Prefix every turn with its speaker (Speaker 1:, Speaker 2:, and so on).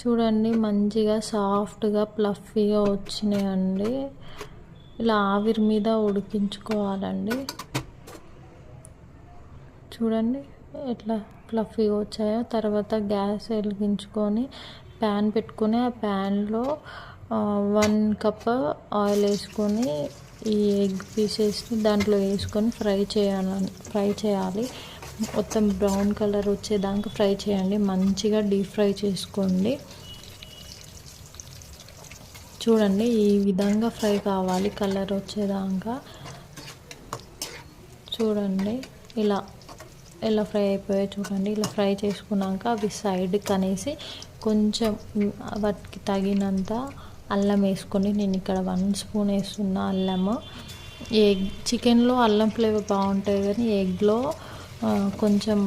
Speaker 1: చూడండి మంచిగా సాఫ్ట్గా ప్లఫీగా వచ్చినాయండి. ఇలా ఆవిరి మీద ఉడికించుకోవాలండి. చూడండి ఎట్లా ఫ్లఫీగా వచ్చాయో. తర్వాత గ్యాస్ వెలిగించుకొని ప్యాన్ పెట్టుకొని ఆ ప్యాన్లో 1 కప్ ఆయిల్ వేసుకొని ఈ ఎగ్ పీసెస్ని దాంట్లో వేసుకొని ఫ్రై చేయాలి. మొత్తం బ్రౌన్ కలర్ వచ్చేదాకా ఫ్రై చేయండి. మంచిగా డీప్ ఫ్రై చేసుకోండి. చూడండి ఈ విధంగా ఫ్రై కావాలి, కలర్ వచ్చేదాకా. చూడండి ఇలా ఫ్రై అయిపోయాయి. చూడండి ఇలా ఫ్రై చేసుకున్నాక అవి సైడ్కి అనేసి కొంచెం వాటికి తగినంత అల్లం వేసుకొని, నేను ఇక్కడ 1 స్పూన్ వేస్తున్నా అల్లము. చికెన్లో అల్లం ఫ్లేవర్ బాగుంటుంది, కానీ ఎగ్లో కొంచెం